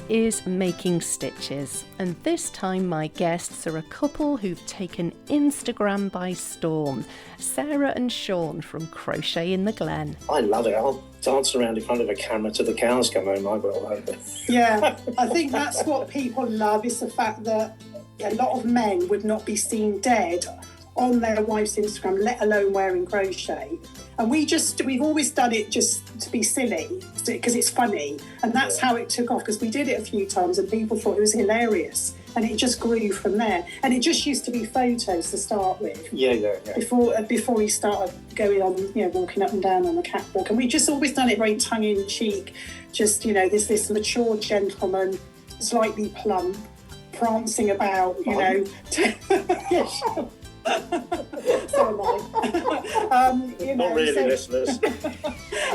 is Making Stitches, and this time my guests are a couple who've taken Instagram by storm. Sara and Sean from Crochet in the Glen. I love it. I'll dance around in front of a camera till the cows come home. I will. Yeah, I think that's what people love, is the fact that a lot of men would not be seen dead on their wife's Instagram, let alone wearing crochet. And we've always done it just to be silly, because it's funny. And that's how it took off, because we did it a few times and people thought it was hilarious. And it just grew from there. And it just used to be photos to start with. Yeah. Before we started going on, walking up and down on the catwalk. And we just always done it very tongue-in-cheek. Just, this mature gentleman, slightly plump, prancing about, Yeah, sure. So am I. Not really, listeners.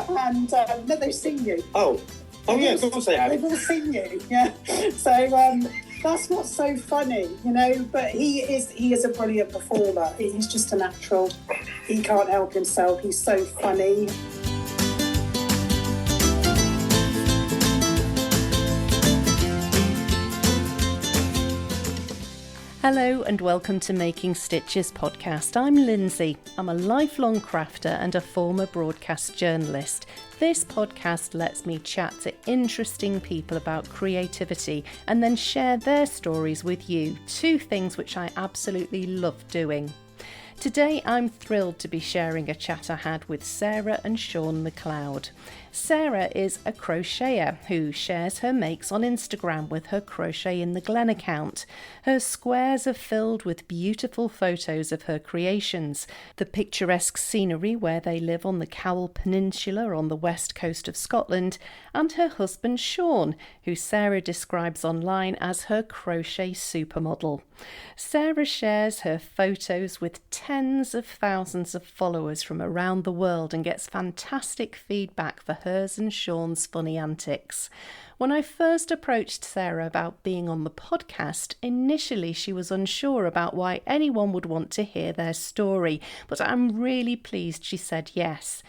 And no, they've seen you. Oh yeah, of course they have. They've all seen you. Yeah. So that's what's so funny, But he is a brilliant performer. He's just a natural. He can't help himself. He's so funny. Hello and welcome to Making Stitches podcast. I'm Lindsay. I'm a lifelong crafter and a former broadcast journalist. This podcast lets me chat to interesting people about creativity and then share their stories with you, two things which I absolutely love doing. Today I'm thrilled to be sharing a chat I had with Sara and Sean McLeod. Sara is a crocheter who shares her makes on Instagram with her Crochet in the Glen account. Her squares are filled with beautiful photos of her creations, the picturesque scenery where they live on the Cowal Peninsula on the west coast of Scotland, and her husband Sean, who Sara describes online as her crochet supermodel. Sara shares her photos with tens of thousands of followers from around the world and gets fantastic feedback for hers and Sean's funny antics. When I first approached Sara about being on the podcast, initially she was unsure about why anyone would want to hear their story, but I'm really pleased she said yes.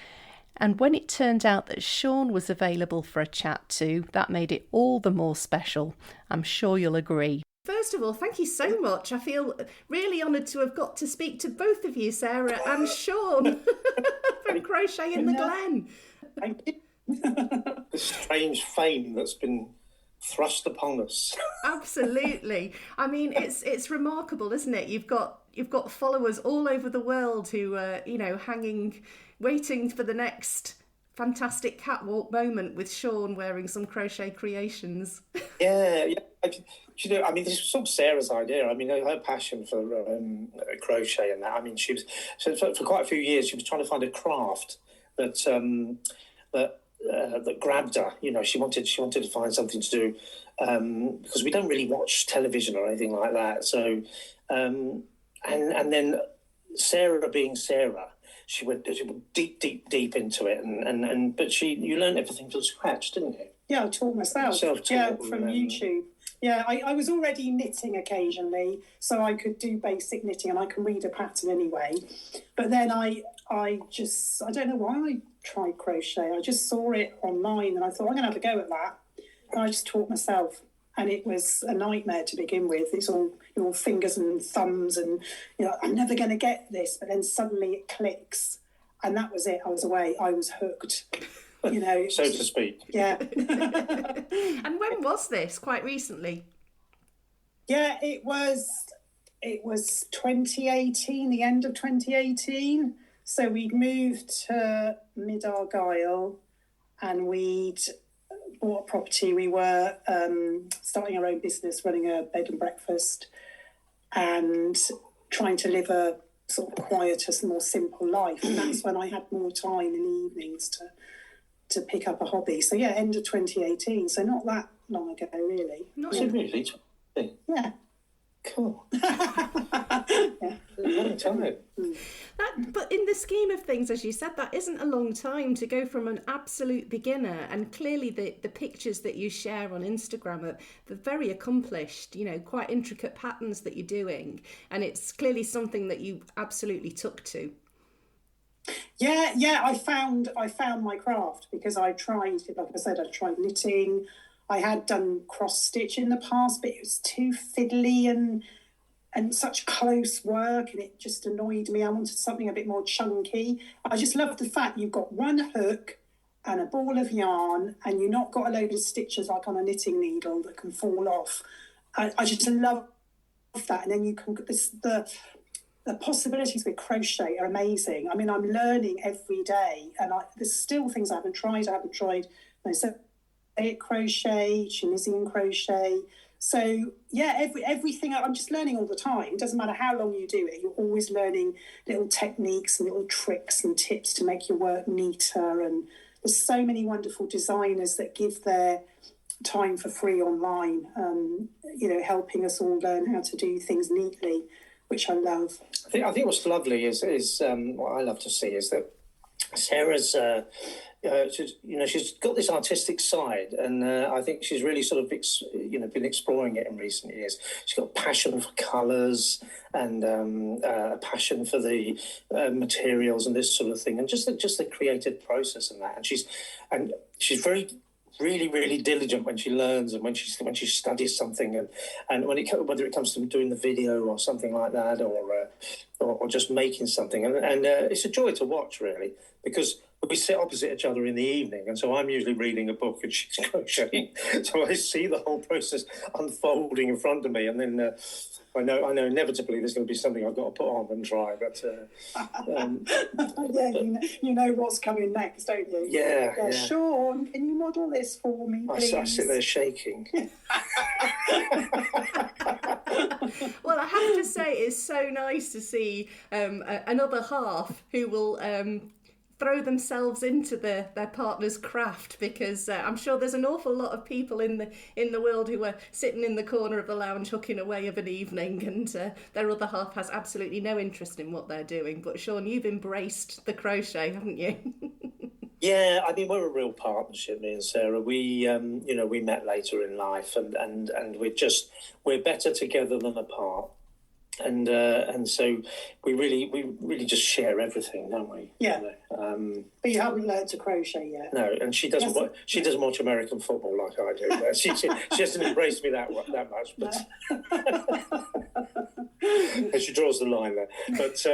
And when it turned out that Sean was available for a chat too, that made it all the more special. I'm sure you'll agree. First of all, thank you so much. I feel really honoured to have got to speak to both of you, Sara and Sean, from Crochet in the Glen. Thank you. The strange fame that's been thrust upon us. Absolutely. I mean, it's remarkable, isn't it? You've got followers all over the world who are, hanging, waiting for the next fantastic catwalk moment with Sean wearing some crochet creations. Yeah. This was sort of Sarah's idea. I mean, her passion for crochet and that. I mean, she was for quite a few years. She was trying to find a craft that grabbed her. She wanted to find something to do because we don't really watch television or anything like that. So, and then Sara being Sara, she went deep into it, but you learned everything from scratch, didn't you? Yeah, I taught myself. From YouTube. Yeah, I was already knitting occasionally, so I could do basic knitting and I can read a pattern anyway. But then I don't know why I tried crochet. I just saw it online and I thought, I'm going to have a go at that. And I just taught myself. And it was a nightmare to begin with. It's all your fingers and thumbs and, I'm never going to get this. But then suddenly it clicks. And that was it. I was away. I was hooked. So to speak. Yeah. And when was this? Quite recently? Yeah, it was 2018, the end of 2018. So we'd moved to Mid-Argyll and we'd bought a property. We were starting our own business, running a bed and breakfast and trying to live a sort of quieter, more simple life. And that's when I had more time in the evenings to pick up a hobby. So yeah, end of 2018. So not that long ago, really. Not so really. Yeah. Cool. Yeah. A long time. But in the scheme of things, as you said, that isn't a long time to go from an absolute beginner. And clearly the pictures that you share on Instagram are very accomplished, quite intricate patterns that you're doing. And it's clearly something that you absolutely took to. Yeah, I found my craft because I tried, like I said, I tried knitting, I had done cross stitch in the past, but it was too fiddly and such close work, and it just annoyed me. I wanted something a bit more chunky. I just love the fact you've got one hook and a ball of yarn, and you've not got a load of stitches like on a knitting needle that can fall off. I just love that. And then you can, the possibilities with crochet are amazing. I mean, I'm learning every day, and there's still things I haven't tried. I haven't tried crochet, Tunisian crochet. So yeah, everything, I'm just learning all the time. It doesn't matter how long you do it, you're always learning little techniques and little tricks and tips to make your work neater. And there's so many wonderful designers that give their time for free online, helping us all learn how to do things neatly, which I love. I think what's lovely is what I love to see is that Sarah's she's got this artistic side, and I think she's really sort of been exploring it in recent years. She's got a passion for colours and a passion for the materials and this sort of thing, and just the creative process and that. And she's very, really, really diligent when she learns and when she studies something, and whether it comes to doing the video or something like that, or just making something, and it's a joy to watch, really, because we sit opposite each other in the evening, and so I'm usually reading a book and she's crocheting, so I see the whole process unfolding in front of me, and then I know inevitably there's going to be something I've got to put on and try, but yeah, you know what's coming next, don't you? Yeah. Sean, can you model this for me, please? I sit there shaking. Well, I have to say, it's so nice to see another half who will throw themselves into their partner's craft, because I'm sure there's an awful lot of people in the world who are sitting in the corner of the lounge hooking away of an evening, and their other half has absolutely no interest in what they're doing. But Sean, you've embraced the crochet, haven't you? Yeah, I mean, we're a real partnership, me and Sarah. We we met later in life, and we're better together than apart. And so we really just share everything, don't we? Yeah. But you haven't learned to crochet yet. No, and she doesn't. She doesn't watch American football like I do. She hasn't embraced me that much, but she draws the line there. But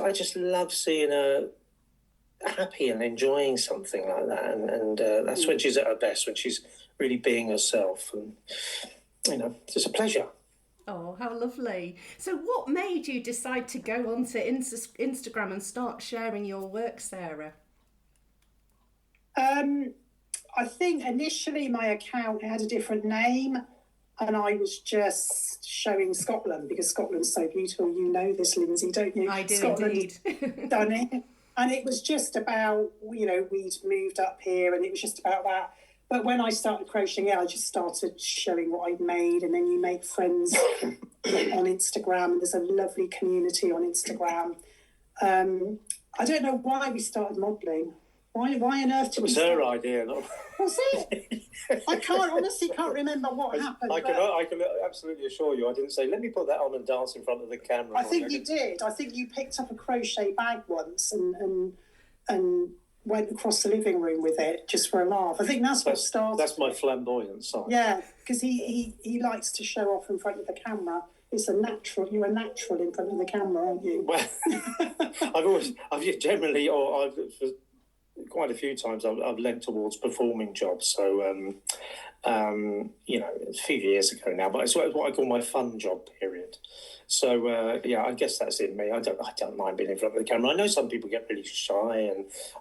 I just love seeing her happy and enjoying something like that, and that's when she's at her best, when she's really being herself, and it's a pleasure. Oh, how lovely. So what made you decide to go onto Instagram and start sharing your work, Sarah? I think initially my account had a different name, and I was just showing Scotland, because Scotland's so beautiful. You know this, Lindsay, don't you? I do, Scotland, indeed. Done it. And it was just about, we'd moved up here, and it was just about that. But when I started crocheting, I just started showing what I'd made, and then you make friends on Instagram, and there's a lovely community on Instagram. I don't know why we started modelling. Why on earth did it was we her idea, not was it? I honestly can't remember what happened. I can absolutely assure you, I didn't say, let me put that on and dance in front of the camera. I think you did. I think you picked up a crochet bag once and went across the living room with it just for a laugh. I think that's what started. That's my flamboyant side. Yeah, because he likes to show off in front of the camera. It's a natural. You're a natural in front of the camera, aren't you? Well, quite a few times I've lent towards performing jobs. So, it's a few years ago now, but it's what I call my fun job period. So, I guess that's in me. I don't mind being in front of the camera. I know some people get really shy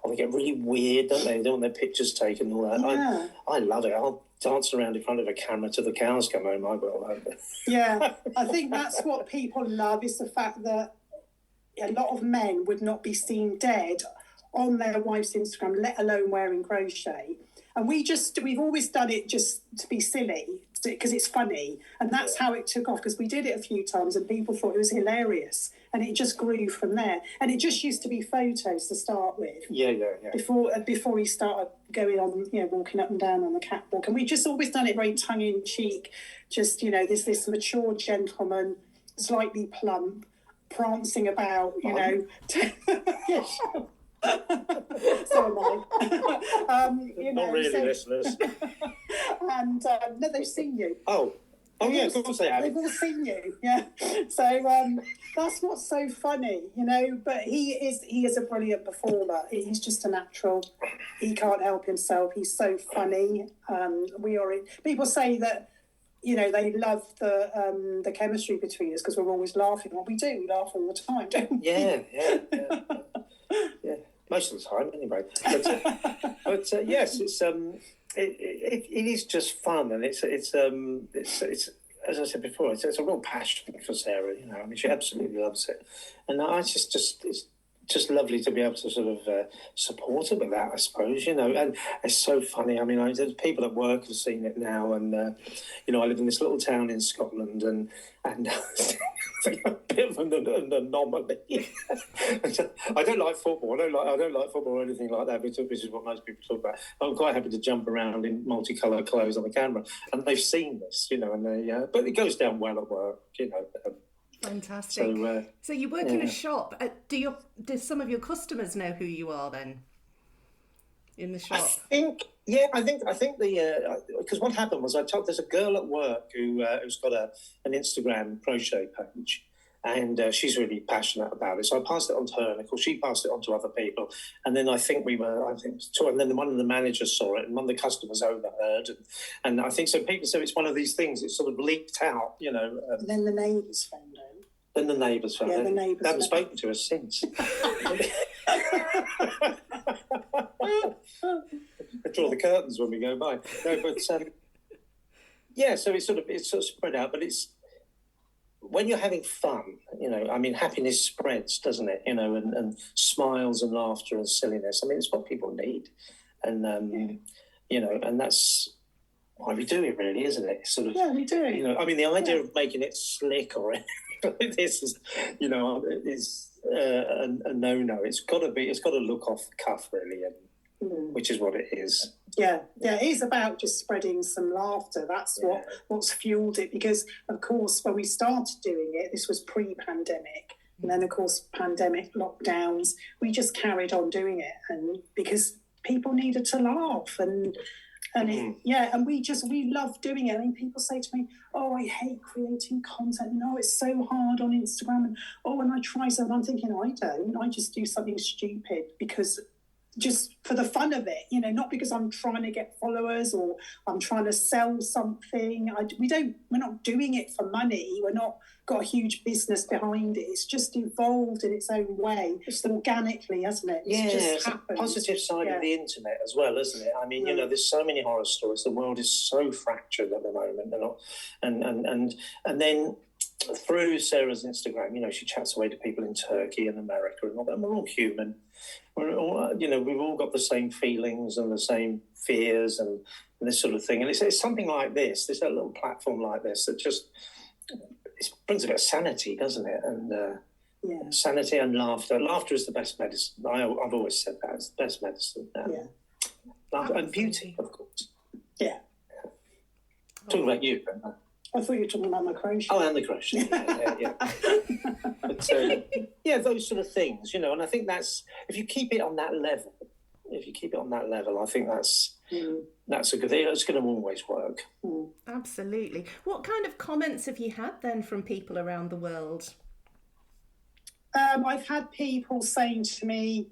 or they get really weird, don't they? They don't want their pictures taken and all that. Yeah. I love it. I'll dance around in front of a camera till the cows come home. I will. Yeah, I think that's what people love, is the fact that a lot of men would not be seen dead on their wife's Instagram, let alone wearing crochet. And we've always done it just to be silly, because it's funny. And that's how it took off, because we did it a few times and people thought it was hilarious. And it just grew from there. And it just used to be photos to start with. Yeah. Before we started going on, walking up and down on the catwalk. And we just always done it very tongue-in-cheek. Just, there's this mature gentleman, slightly plump, prancing about, Yeah, So am I. Not really, listeners. And no, they've seen you. Oh yeah, of course they have. They've all seen you, yeah. So that's what's so funny, But he is a brilliant performer. He's just a natural. He can't help himself. He's so funny. People say that, they love the chemistry between us because we're always laughing. Well, we do. We laugh all the time, don't we? Yeah. Most of the time, anyway. But yes, it's it is just fun, and it's as I said before, it's a real passion for Sarah. I mean, she absolutely loves it, and it's just lovely to be able to sort of support her with that, I suppose. And it's so funny. I mean, there's people at work have seen it now, and I live in this little town in Scotland, and a bit of an anomaly. I don't like football. I don't like football or anything like that, which is what most people talk about. I'm quite happy to jump around in multicoloured clothes on the camera, and they've seen this, and but it goes down well at work, Fantastic. So you work in a shop. Do some of your customers know who you are then? In the shop, I think because what happened was there's a girl at work who's got an Instagram crochet page, and she's really passionate about it. So I passed it on to her, and of course she passed it on to other people. And then and then one of the managers saw it, and one of the customers overheard, and I think so. People say it's one of these things. It sort of leaked out, And then the neighbours found out. Then the neighbours found out. Yeah, the neighbours. They haven't spoken to us since. I draw the curtains when we go by. No, but so it's sort of spread out. But it's when you're having fun, I mean, happiness spreads, doesn't it? And smiles and laughter and silliness. I mean, it's what people need, and and that's why we do it, really, isn't it? Sort of. Yeah, we do it. I mean, the idea of making it slick or anything like this is, is a no-no. It's got to look off the cuff, really, and which is what it is. Yeah, it is about just spreading some laughter. That's what's fueled it, because, of course, when we started doing it, this was pre-pandemic, and then, of course, pandemic lockdowns, we just carried on doing it, and because people needed to laugh, and we love doing it. I mean, people say to me, "Oh, I hate creating content. No, it's so hard on Instagram." And when I try something, I'm thinking, I don't. I just do something stupid because just for the fun of it, not because I'm trying to get followers or I'm trying to sell something. We're not doing it for money. We're not got a huge business behind it. It's just evolved in its own way. It's organically, hasn't it? It's a positive side of the internet as well, isn't it? I mean, there's so many horror stories. The world is so fractured at the moment, and then through Sarah's Instagram, she chats away to people in Turkey and America and all that. And we're all human. We're all, we've all got the same feelings and the same fears and this sort of thing. And it's something like this. There's a little platform like this that just it brings a bit of sanity, doesn't it? And sanity and laughter. Laughter is the best medicine. I've always said that. It's the best medicine. Laughter and beauty, of course. Yeah. Talking about you, I thought you were talking about my crochet. Oh, and the crochet, yeah. But, those sort of things, and I think that's, if you keep it on that level, I think that's a good thing. It's going to always work. Absolutely. What kind of comments have you had then from people around the world? I've had people saying to me,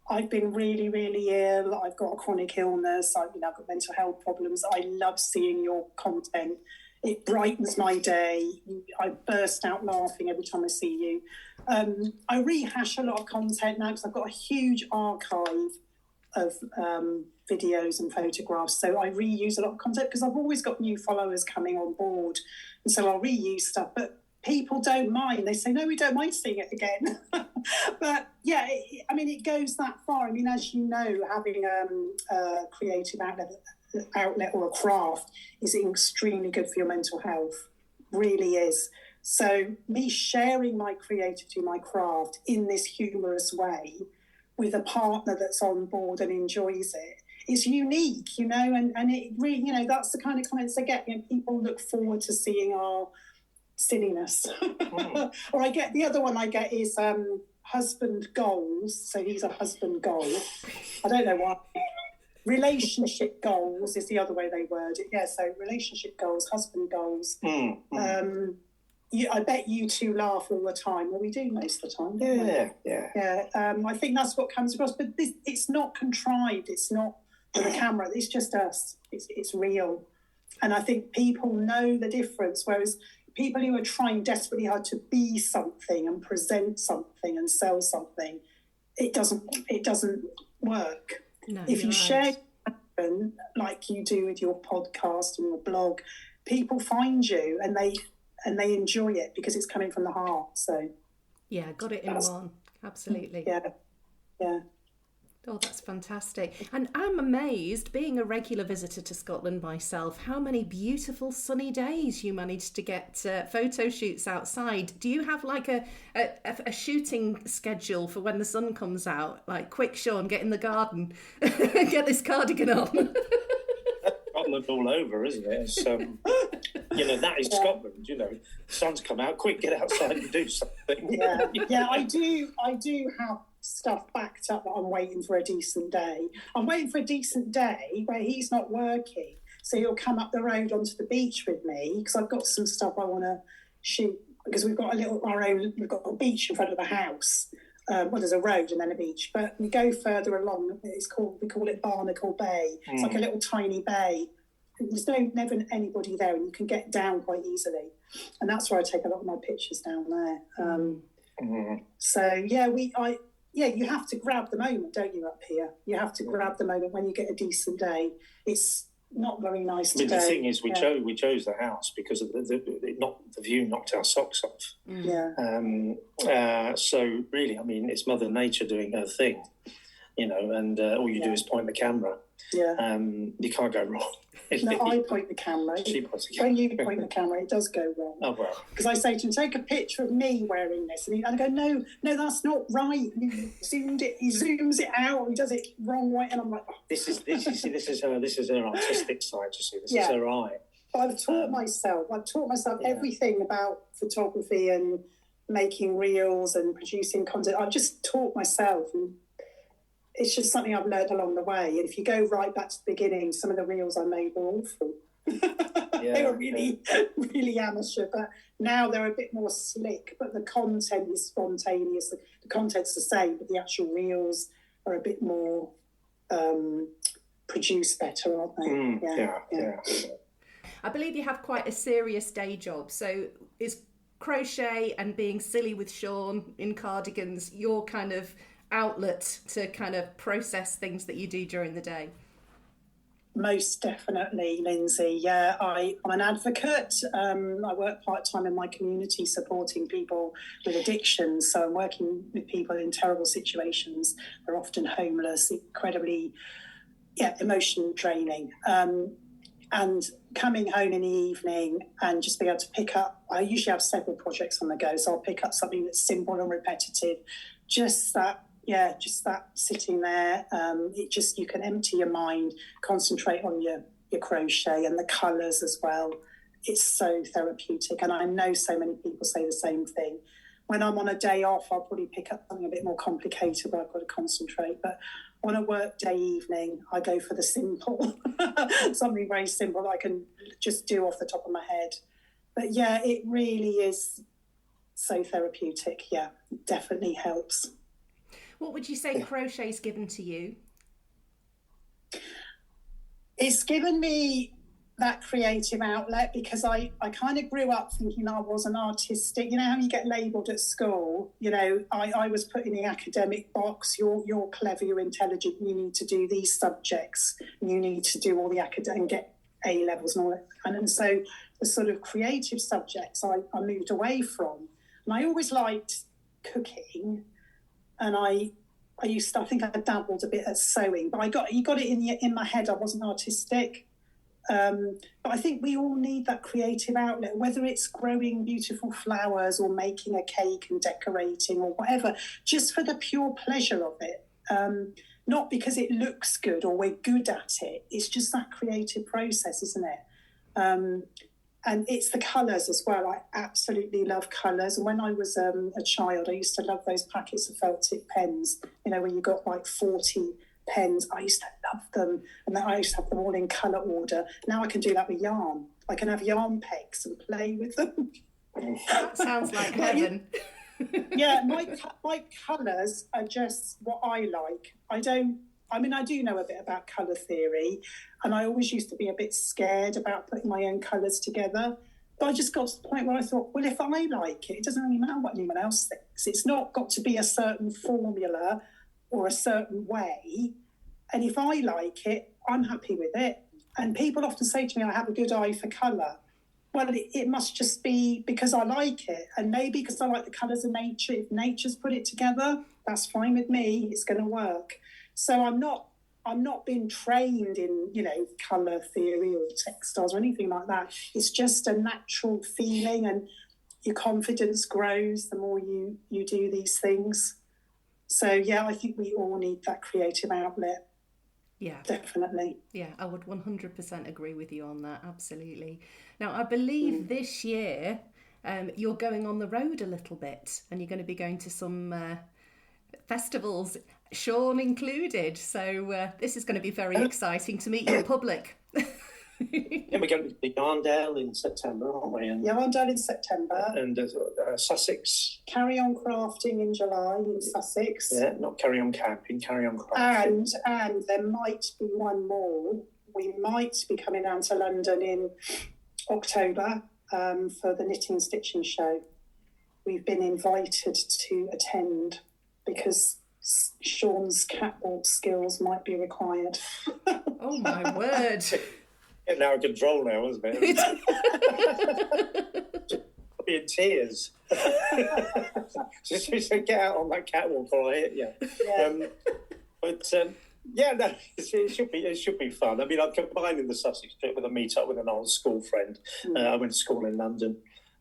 I've been really, really ill. I've got a chronic illness. I've got mental health problems. I love seeing your content. It brightens my day. I burst out laughing every time I see you. I rehash a lot of content now because I've got a huge archive of videos and photographs. So I reuse a lot of content because I've always got new followers coming on board. And so I'll reuse stuff. But people don't mind. They say, no, we don't mind seeing it again. But yeah, it goes that far. I mean, as you know, having a creative outlet or a craft is extremely good for your mental health, really is. So me sharing my creativity, my craft in this humorous way with a partner that's on board and enjoys it, it's unique, and it really, that's the kind of comments I get. People look forward to seeing our silliness. Or the other one I get is, husband goals. So he's a husband goal. I don't know why. Relationship goals is the other way they word it. Yeah, so relationship goals, husband goals. I bet you two laugh all the time. Well, we do most of the time. Yeah. I think that's what comes across. But it's not contrived. It's not for the camera. It's just us. It's real. And I think people know the difference, whereas people who are trying desperately hard to be something and present something and sell something, it doesn't work. No, if you share like you do with your podcast and your blog, people find you and they enjoy it because it's coming from the heart. So yeah, got it in one. Absolutely. Yeah. Oh, that's fantastic. And I'm amazed, being a regular visitor to Scotland myself, how many beautiful sunny days you managed to get photo shoots outside. Do you have like a shooting schedule for when the sun comes out? Like, quick, Sean, get in the garden, get this cardigan on. Scotland all over, isn't it? It's, that is Scotland, the sun's come out, quick, get outside and do something. Yeah, I do have stuff backed up that I'm waiting for a decent day. I'm waiting for a decent day where he's not working, so he'll come up the road onto the beach with me, because I've got some stuff I want to shoot, because we've got we've got a beach in front of the house. There's a road and then a beach, but we go further along. We call it Barnacle Bay. It's like a little tiny bay. There's never anybody there, and you can get down quite easily, and that's where I take a lot of my pictures down there. So you have to grab the moment, don't you, up here? You have to grab the moment when you get a decent day. It's not very nice today. The thing is, we chose the house because of the view knocked our socks off. So really, I mean, it's Mother Nature doing her thing, and all you do is point the camera. You can't go wrong. No, I point the camera. She points the camera. When you point the camera, it does go wrong. Oh, well. Because I say to him, take a picture of me wearing this. And I go, no, that's not right. He zooms it out, he does it wrong way. And I'm like, oh. This is her artistic side, you see. This is her eye. But I've taught myself everything about photography and making reels and producing content. I've just taught myself, and it's just something I've learned along the way. And if you go right back to the beginning, some of the reels I made were awful. They were really, really amateur, but now they're a bit more slick, but the content is spontaneous. The content's the same, but the actual reels are a bit more produced better, aren't they? Yeah. I believe you have quite a serious day job. So is crochet and being silly with Sean in cardigans your kind of outlet to kind of process things that you do during the day? Most definitely, Lindsay. Yeah, I'm an advocate. I work part-time in my community supporting people with addictions. So I'm working with people in terrible situations. They're often homeless, incredibly emotionally draining. And coming home in the evening and just being able to pick up, I usually have several projects on the go, so I'll pick up something that's simple and repetitive. Just that sitting there, you can empty your mind, concentrate on your crochet and the colours as well. It's so therapeutic, and I know so many people say the same thing. When I'm on a day off, I'll probably pick up something a bit more complicated where I've got to concentrate. But on a work day evening, I go for the simple, something very simple that I can just do off the top of my head. But yeah, it really is so therapeutic. Yeah, it definitely helps. What would you say crochet's given to you? It's given me that creative outlet, because I kind of grew up thinking I wasn't artistic. You know how you get labelled at school? I was put in the academic box. You're clever, you're intelligent, you need to do these subjects, you need to do all the academic and get A levels and all that. And so the sort of creative subjects I moved away from. And I always liked cooking, and I think I dabbled a bit at sewing, but you got it in my head I wasn't artistic. But I think we all need that creative outlet, whether it's growing beautiful flowers or making a cake and decorating or whatever, just for the pure pleasure of it. Not because it looks good or we're good at it. It's just that creative process, isn't it? And it's the colours as well. I absolutely love colours. And when I was a child, I used to love those packets of felt tip pens, you know, where you got like 40 pens. I used to love them. And then I used to have them all in colour order. Now I can do that with yarn. I can have yarn pegs and play with them. That sounds like heaven. Yeah, my colours are just what I like. I do know a bit about colour theory, and I always used to be a bit scared about putting my own colours together. But I just got to the point where I thought, well, if I like it, it doesn't really matter what anyone else thinks. It's not got to be a certain formula or a certain way. And if I like it, I'm happy with it. And people often say to me, I have a good eye for colour. Well, it must just be because I like it, and maybe because I like the colours of nature. If nature's put it together, that's fine with me. It's going to work. So I'm not being trained in, you know, colour theory or textiles or anything like that. It's just a natural feeling, and your confidence grows the more you do these things. So yeah, I think we all need that creative outlet. Yeah, definitely. Yeah, I would 100% agree with you on that. Absolutely. Now, I believe this year you're going on the road a little bit, and you're going to be going to some festivals, Sean included. So this is going to be very exciting to meet you in public. Yeah, we're going to be Yarndale in September, aren't we? And Yarndale in September. And Sussex. Carry On Crafting in July in Sussex. Yeah, not Carry On Camping, Carry On Crafting. And there might be one more. We might be coming down to London in October for the Knitting Stitching Show. We've been invited to attend because Sean's catwalk skills might be required. Oh, my word. Getting out of control now, isn't it? I'll be in tears. Just get out on that catwalk or I hit you. Yeah. It should be fun. I mean, I'm combining the Sussex trip with a meet up with an old school friend. I went to school in London,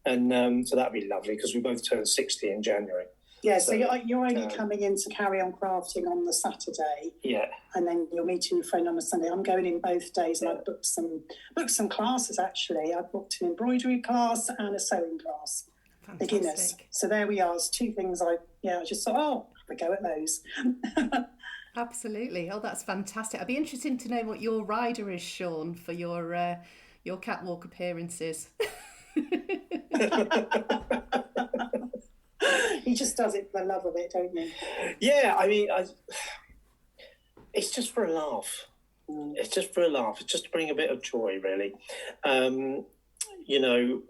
and so that'd be lovely because we both turned 60 in January. Yeah, so you're only coming in to Carry On Crafting on the Saturday. Yeah. And then you're meeting your friend on the Sunday. I'm going in both days, and I've booked some classes, actually. I've booked an embroidery class and a sewing class. Fantastic. Beginners. So there we are. It's two things I just thought, have a go at those. Absolutely. Oh, that's fantastic. I'd be interested to know what your rider is, Sean, for your catwalk appearances. He just does it for the love of it, don't he? Yeah, I mean, it's just for a laugh. It's just for a laugh. It's just to bring a bit of joy, really. You know,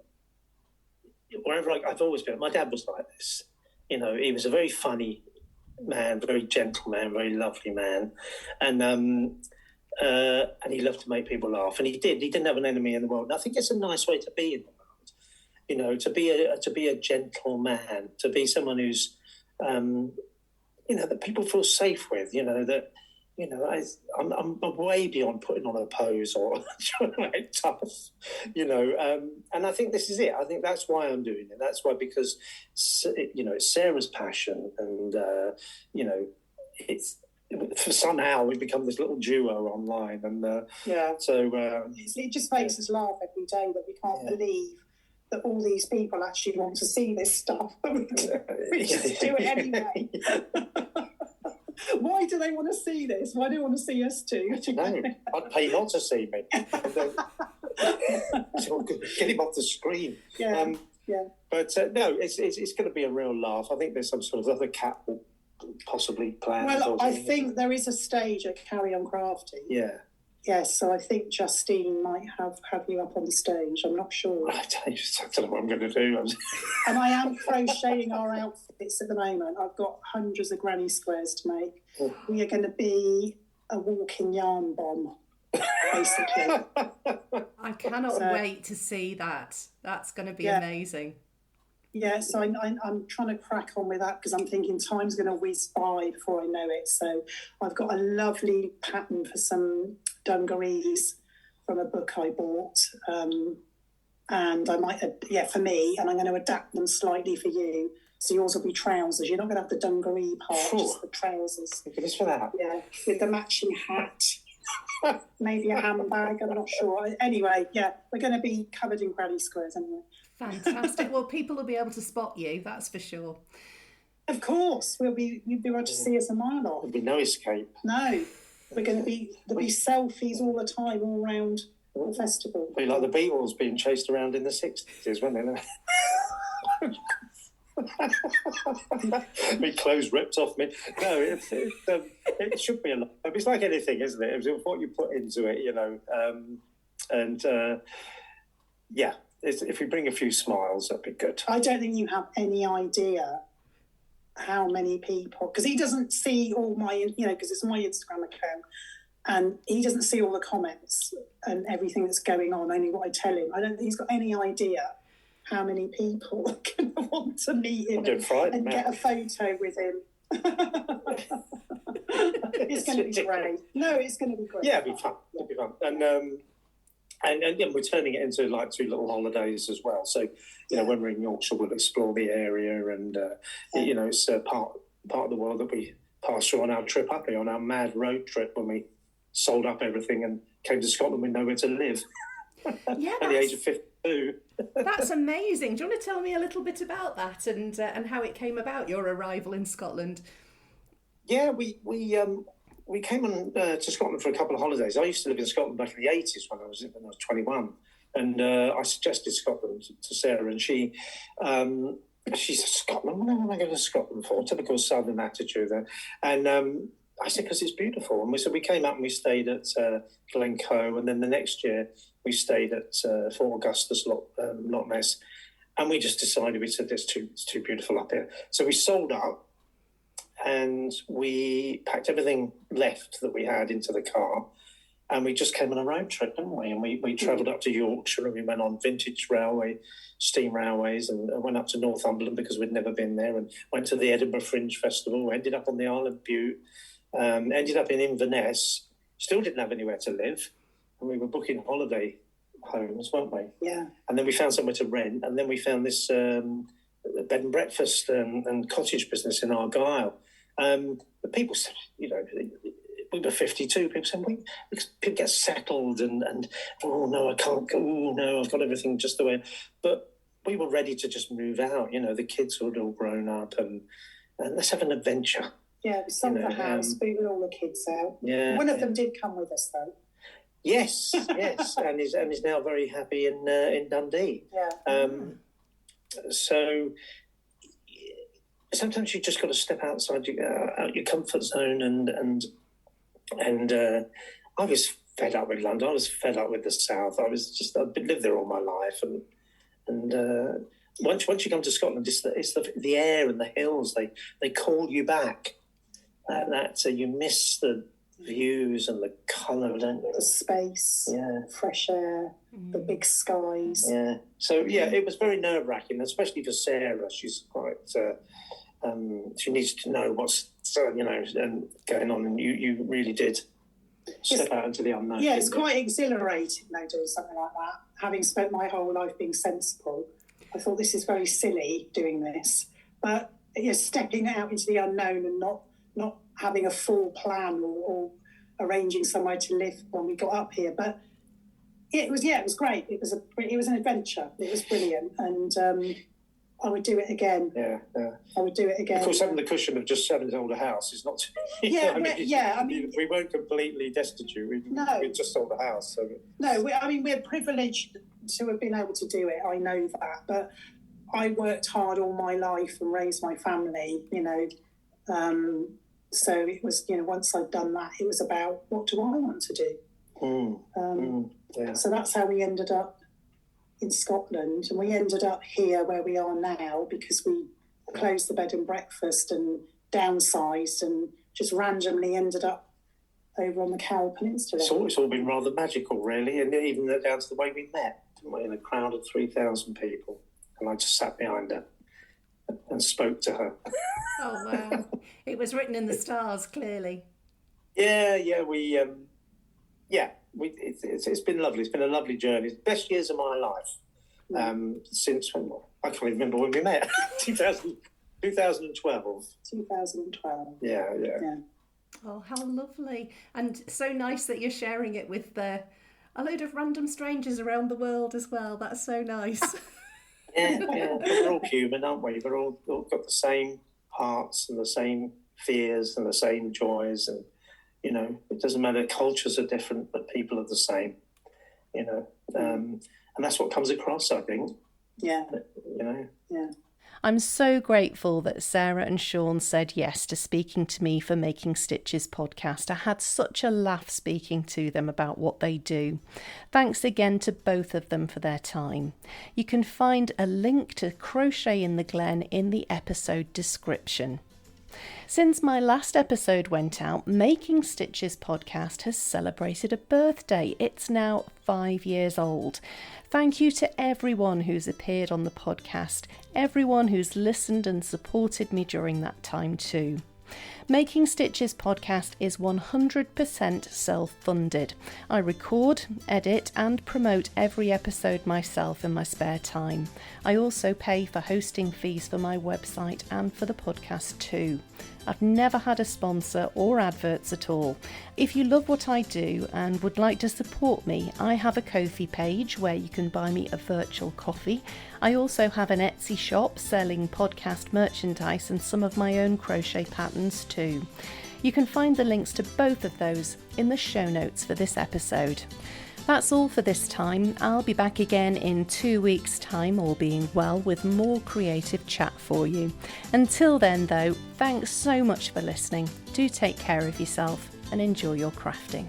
wherever I've always been, my dad was like this. You know, he was a very funny man, very gentle man, very lovely man. And he loved to make people laugh. And he did. He didn't have an enemy in the world. And I think it's a nice way to be in the world. You know, to be a gentle man, to be someone who's, you know, that people feel safe with. You know that, you know, I'm way beyond putting on a pose or trying to make tough. You know, and I think this is it. I think that's why I'm doing it. That's why because, you know, it's Sarah's passion, and you know, it's. Somehow we've become this little duo online, and so it just makes us laugh every day that we can't believe that all these people actually want to see this stuff. We just do it anyway. Why do they want to see this? Why do they want to see us too? No, I'd pay not to see me. Get him off the screen. Yeah. But no, it's going to be a real laugh. I think there's some sort of other catwalk possibly planned. Well, I think there is a stage at Carry On Crafting. Yeah. Yes, so I think Justine might have you up on the stage. I'm not sure. I don't know what I'm going to do. And I am crocheting our outfits at the moment. I've got hundreds of granny squares to make. We are going to be a walking yarn bomb, basically. I cannot wait to see that. That's going to be amazing. Yeah, so I'm trying to crack on with that because I'm thinking time's going to whiz by before I know it. So I've got a lovely pattern for some dungarees from a book I bought. And I might, for me, and I'm going to adapt them slightly for you. So yours will be trousers. You're not going to have the dungaree part, just the trousers. Just for that. Yeah, with the matching hat. maybe a handbag, I'm not sure. Anyway, yeah, we're going to be covered in granny squares anyway. Fantastic. Well, people will be able to spot you, that's for sure. Of course, you'll be able to see us a mile off. There'll be no escape. No, there'll be selfies all the time, all around the festival. It'll be like the Beatles being chased around in the 60s, won't it? My clothes ripped off me. No, it should be a lot. It's like anything, isn't it? It's what you put into it, if we bring a few smiles, that'd be good. I don't think you have any idea how many people, because he doesn't see all my, because it's my Instagram account, and he doesn't see all the comments and everything that's going on, only what I tell him. I don't think he's got any idea how many people are going to want to meet him and get a photo with him. It's going to be great. No, it's going to be great. Yeah, it'll be fun. It'll be fun. And we're turning it into like 2 little holidays as well. So, when we're in Yorkshire, we'll explore the area, and it's part of the world that we passed through on our trip up here, on our mad road trip when we sold up everything and came to Scotland with nowhere to live. Yeah, at the age of 52. That's amazing. Do you want to tell me a little bit about that and how it came about, your arrival in Scotland? Yeah, we came on to Scotland for a couple of holidays. I used to live in Scotland back in the 80s when I was 21, and I suggested Scotland to Sarah, and she said, Scotland? What am I going to Scotland for? Typical Southern attitude there. And I said, because it's beautiful. And we came up and we stayed at Glen, and then the next year we stayed at Fort Augustus, Loch Ness, and we just decided, we said, it's too beautiful up here. So we sold up, and we packed everything left that we had into the car, and we just came on a road trip, didn't we? And we travelled up to Yorkshire, and we went on vintage steam railways, and went up to Northumberland because we'd never been there, and went to the Edinburgh Fringe Festival, ended up on the Isle of Bute, ended up in Inverness, still didn't have anywhere to live, and we were booking holiday homes, weren't we? Yeah. And then we found somewhere to rent, and then we found this bed and breakfast and cottage business in Argyll. The people said, we were 52, people said, people get settled and oh no, I can't go, oh no, I've got everything just the way. But we were ready to just move out, the kids were all grown up, and let's have an adventure. Yeah, we sold the house, booted all the kids out. Yeah, one of them did come with us though. Yes, and is now very happy in Dundee. Yeah. So sometimes you just got to step outside your comfort zone, and I was fed up with London. I was fed up with the South. I've lived there all my life, and once you come to Scotland, it's the air and the hills. They call you back. So you miss the views and the colour, don't you? The space, fresh air, the big skies. Yeah. So it was very nerve-wracking, especially for Sarah. She's quite. She needs to know what's going on, and you really did step out into the unknown. Yeah, it's quite exhilarating though, doing something like that. Having spent my whole life being sensible, I thought this is very silly doing this, but stepping out into the unknown and not having a full plan or arranging somewhere to live when we got up here. But it was great. It was an adventure. It was brilliant, and I would do it again. Yeah. I would do it again. Of course, having the cushion of just having to hold a house is not. We weren't completely destitute. We just sold a house. So. No, we're privileged to have been able to do it. I know that, but I worked hard all my life and raised my family. So it was, once I'd done that, it was about what do I want to do. So that's how we ended up in Scotland, and we ended up here where we are now because we closed the bed and breakfast and downsized and just randomly ended up over on the Cowal Peninsula. It's all been rather magical, really, and even down to the way we met, in a crowd of 3,000 people, and I just sat behind her and spoke to her. Oh wow! It was written in the stars, clearly. It's been lovely. It's been a lovely journey. Best years of my life since when? I can't even remember when we met. 2012. 2012. Yeah. Oh, how lovely. And so nice that you're sharing it with a load of random strangers around the world as well. That's so nice. Yeah. We're all human, aren't we? We're all got the same hearts and the same fears and the same joys. And, it doesn't matter. Cultures are different, but people are the same, and that's what comes across, I think. Yeah. Yeah. I'm so grateful that Sara and Sean said yes to speaking to me for Making Stitches podcast. I had such a laugh speaking to them about what they do. Thanks again to both of them for their time. You can find a link to Crochet in the Glen in the episode description. Since my last episode went out, Making Stitches podcast has celebrated a birthday. It's now 5 years old. Thank you to everyone who's appeared on the podcast, everyone who's listened and supported me during that time too. Making Stitches podcast is 100% self-funded. I record, edit and promote every episode myself in my spare time. I also pay for hosting fees for my website and for the podcast too. I've never had a sponsor or adverts at all. If you love what I do and would like to support me, I have a Ko-fi page where you can buy me a virtual coffee. I also have an Etsy shop selling podcast merchandise and some of my own crochet patterns too. You can find the links to both of those in the show notes for this episode. That's all for this time. I'll be back again in 2 weeks' time, all being well, with more creative chat for you. Until then, though, thanks so much for listening. Do take care of yourself and enjoy your crafting.